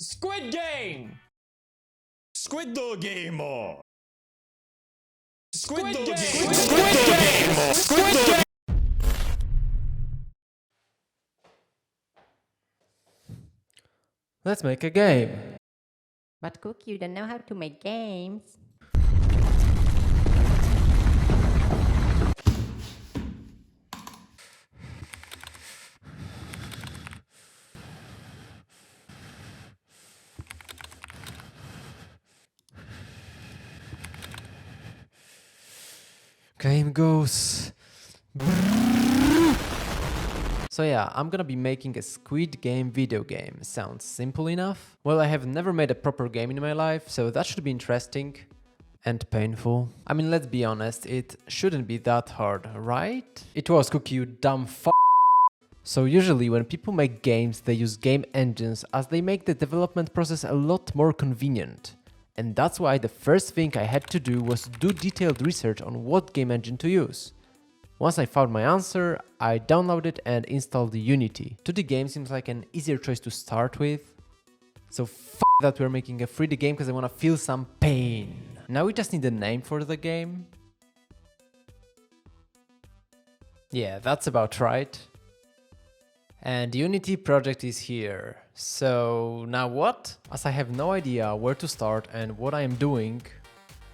Squid Game! Squid Game! Squid Game! Squid Game! Let's make a game. But Cook, you don't know how to make games. Game goes. Brrrr. So yeah, I'm gonna be making a Squid Game video game. Sounds simple enough? Well, I have never made a proper game in my life, so that should be interesting and painful. I mean, let's be honest, it shouldn't be that hard, right? It was, Cookie, you dumb f***. So usually when people make games, they use game engines as they make the development process a lot more convenient. And that's why the first thing I had to do was do detailed research on what game engine to use. Once I found my answer, I downloaded and installed Unity. 2D game seems like an easier choice to start with. So f*** that we're making a 3D game because I want to feel some pain. Now we just need a name for the game. Yeah, that's about right. And Unity project is here. So now what? As I have no idea where to start and what I am doing,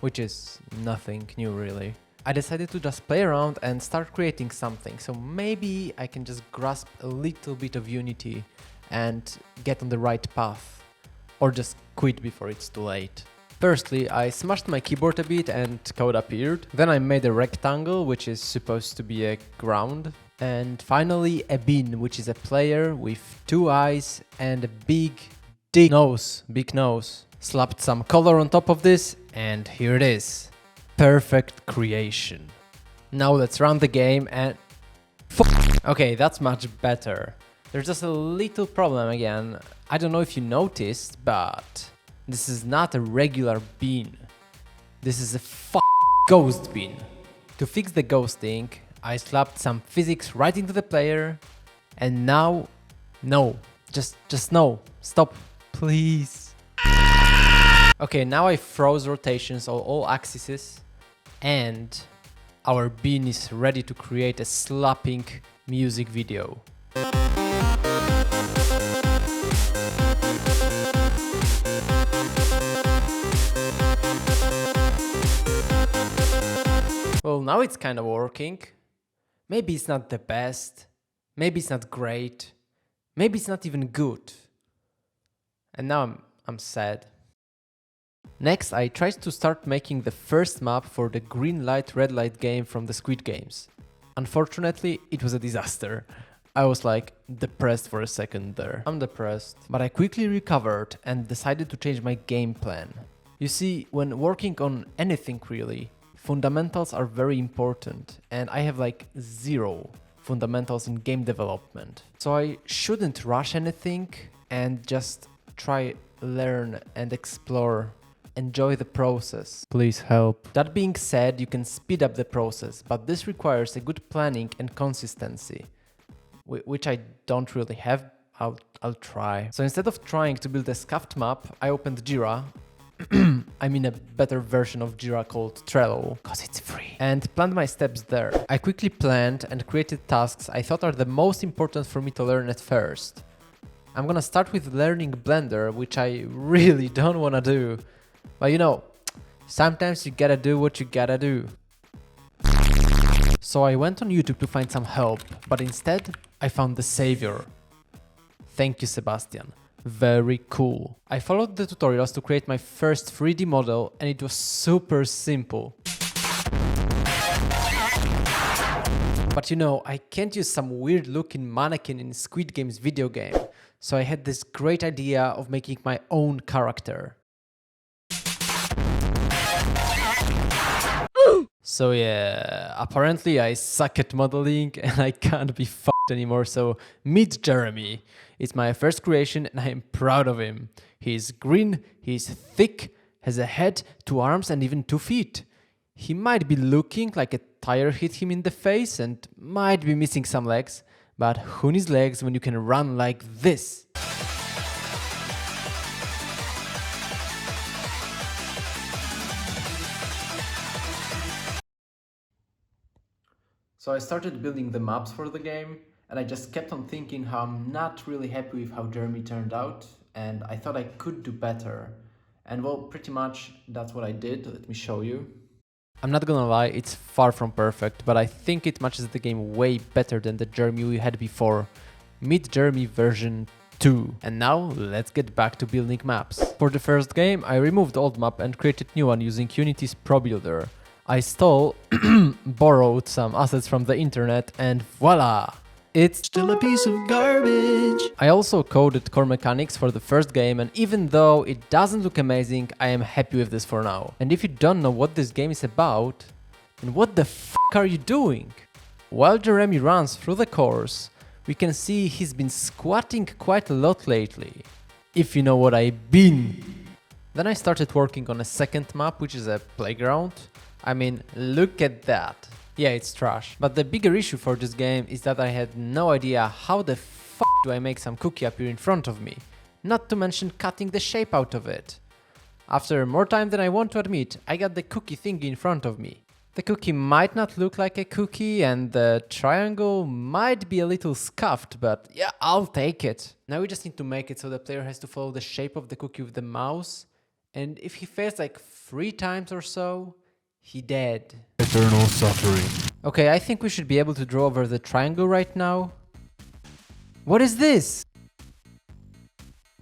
which is nothing new really, I decided to just play around and start creating something. So maybe I can just grasp a little bit of Unity and get on the right path, or just quit before it's too late. Firstly, I smashed my keyboard a bit and code appeared. Then I made a rectangle, which is supposed to be a ground. And finally a bin, which is a player with 2 eyes and a big nose. Slapped some color on top of this and here it is. Perfect creation. Now let's run the game and... Okay, that's much better. There's just a little problem again. I don't know if you noticed, but this is not a regular bin. This is a ghost bin. To fix the ghosting, I slapped some physics right into the player, and now, no, just no, stop, please. Okay, now I froze rotations on all axes, and our bean is ready to create a slapping music video. Well, now it's kind of working. Maybe it's not the best, maybe it's not great, maybe it's not even good. And now I'm sad. Next, I tried to start making the first map for the green light, red light game from the Squid Games. Unfortunately, it was a disaster. I was like depressed for a second there. I'm depressed. But I quickly recovered and decided to change my game plan. You see, when working on anything really, fundamentals are very important, and I have like 0 fundamentals in game development. So I shouldn't rush anything and just try, learn and explore. Enjoy the process. Please help. That being said, you can speed up the process, but this requires a good planning and consistency, which I don't really have. I'll try. So instead of trying to build a scuffed map, I opened Jira. I mean a better version of Jira called Trello, cause it's free, and planned my steps there. I quickly planned and created tasks I thought are the most important for me to learn at first. I'm gonna start with learning Blender, which I really don't wanna do. But you know, sometimes you gotta do what you gotta do. So I went on YouTube to find some help, but instead I found the savior. Thank you, Sebastian. Very cool. I followed the tutorials to create my first 3D model and it was super simple. But you know, I can't use some weird looking mannequin in Squid Game's video game, so I had this great idea of making my own character. So yeah, apparently I suck at modeling and I can't be f***ed anymore, so meet Jeremy. It's my first creation and I am proud of him. He's green, he's thick, has a head, 2 arms and even 2 feet. He might be looking like a tire hit him in the face and might be missing some legs, but who needs legs when you can run like this? So I started building the maps for the game, and I just kept on thinking how I'm not really happy with how Jeremy turned out, and I thought I could do better. And well, pretty much that's what I did. Let me show you. I'm not gonna lie, it's far from perfect, but I think it matches the game way better than the Jeremy we had before. Meet Jeremy version 2. And now, let's get back to building maps. For the first game, I removed the old map and created new one using Unity's Pro Builder. I stole, borrowed some assets from the internet, and voila! It's still a piece of garbage. I also coded core mechanics for the first game, and even though it doesn't look amazing, I am happy with this for now. And if you don't know what this game is about, then what the f*** are you doing? While Jeremy runs through the course, we can see he's been squatting quite a lot lately. If you know what I mean. Then I started working on a second map, which is a playground. I mean, look at that. Yeah, it's trash. But the bigger issue for this game is that I had no idea how the f*** do I make some cookie appear in front of me. Not to mention cutting the shape out of it. After more time than I want to admit, I got the cookie thingy in front of me. The cookie might not look like a cookie and the triangle might be a little scuffed, but yeah, I'll take it. Now we just need to make it so the player has to follow the shape of the cookie with the mouse. And if he fails like 3 times or so, he dead. Eternal suffering. Okay, I think we should be able to draw over the triangle right now. What is this?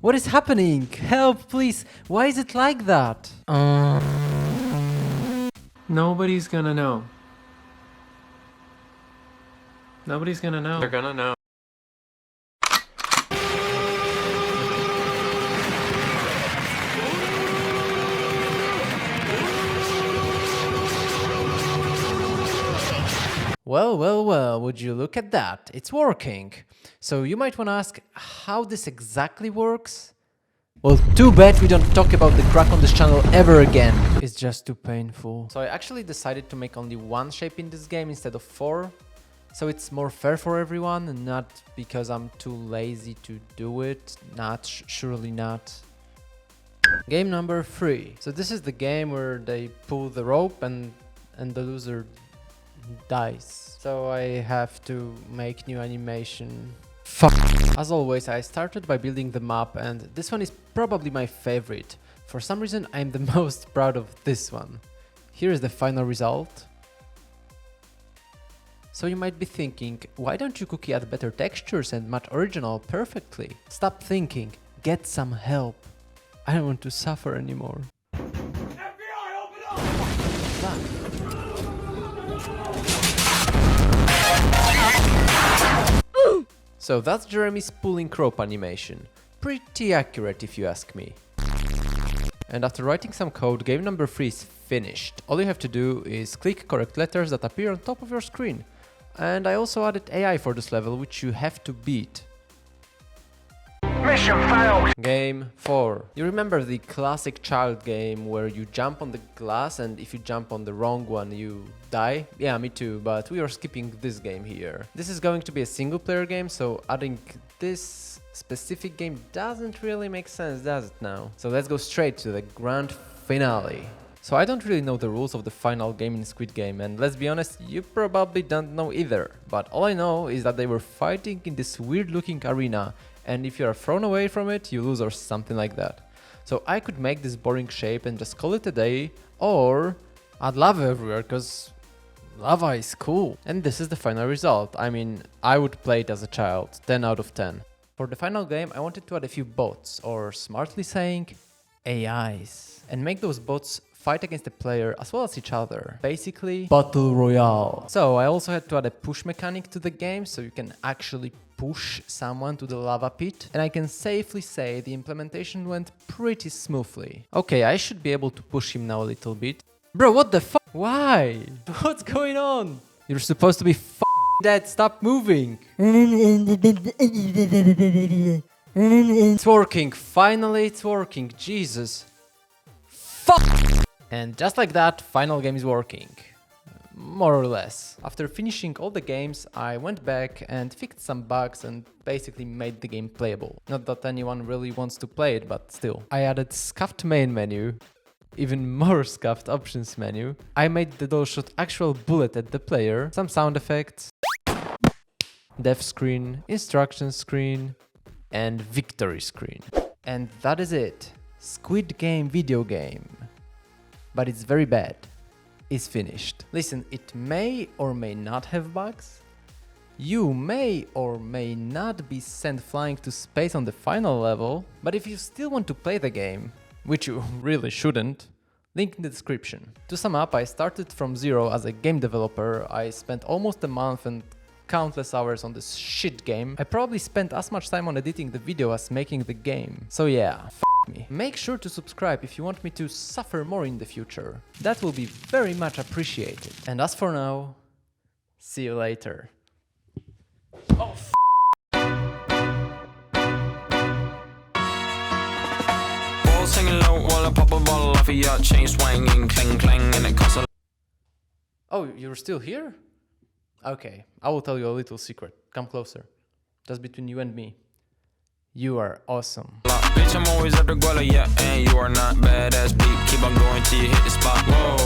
What is happening? Help, please. Why is it like that? Nobody's gonna know. Nobody's gonna know. They're gonna know. Well, would you look at that? It's working. So you might want to ask how this exactly works? Well, too bad we don't talk about the crack on this channel ever again. It's just too painful. So I actually decided to make only 1 shape in this game instead of 4. So it's more fair for everyone, and not because I'm too lazy to do it. Surely not. Game number 3. So this is the game where they pull the rope and the loser dies. So I have to make new animation. Fuck. As always, I started by building the map, and this one is probably my favorite. For some reason, I'm the most proud of this one. Here is the final result. So you might be thinking, why don't you cookie add better textures and match original perfectly? Stop thinking, get some help. I don't want to suffer anymore. FBI, open up! So that's Jeremy's pulling rope animation. Pretty accurate if you ask me. And after writing some code, game number 3 is finished. All you have to do is click correct letters that appear on top of your screen. And I also added AI for this level, which you have to beat. Mission failed! Game 4. You remember the classic child game where you jump on the glass and if you jump on the wrong one you die? Yeah, me too, but we are skipping this game here. This is going to be a single player game, so adding this specific game doesn't really make sense, does it now? So let's go straight to the grand finale. So I don't really know the rules of the final game in Squid Game, and let's be honest, you probably don't know either. But all I know is that they were fighting in this weird looking arena, and if you are thrown away from it, you lose or something like that. So I could make this boring shape and just call it a day, or add lava everywhere, cause lava is cool. And this is the final result. I mean, I would play it as a child, 10 out of 10. For the final game, I wanted to add a few bots, or smartly saying, AIs. And make those bots fight against the player as well as each other. Basically, Battle Royale. So I also had to add a push mechanic to the game, so you can actually push someone to the lava pit. And I can safely say the implementation went pretty smoothly. Okay, I should be able to push him now a little bit. Bro, what the fuck? Why? What's going on? You're supposed to be dead, stop moving. It's working, finally it's working, Jesus. Fuck! And just like that, final game is working. More or less. After finishing all the games, I went back and fixed some bugs and basically made the game playable. Not that anyone really wants to play it, but still. I added scuffed main menu, even more scuffed options menu. I made the doll shoot actual bullet at the player, some sound effects, death screen, instruction screen, and victory screen. And that is it. Squid Game video game. But it's very bad. It's finished. Listen, it may or may not have bugs. You may or may not be sent flying to space on the final level, but if you still want to play the game, which you really shouldn't, link in the description. To sum up, I started from zero as a game developer. I spent almost a month and countless hours on this shit game. I probably spent as much time on editing the video as making the game. So yeah, me. Make sure to subscribe if you want me to suffer more in the future. That will be very much appreciated. And as for now, see you later. Oh, Singing low while I pop a bottle off of your chain swinging, clang clang, and it costs a. Oh, you're still here? Okay, I will tell you a little secret. Come closer. Just between you and me. You are awesome. Bitch, I'm always at the guala, yeah, and you are not badass beat. Keep on going till you hit the spot. Whoa.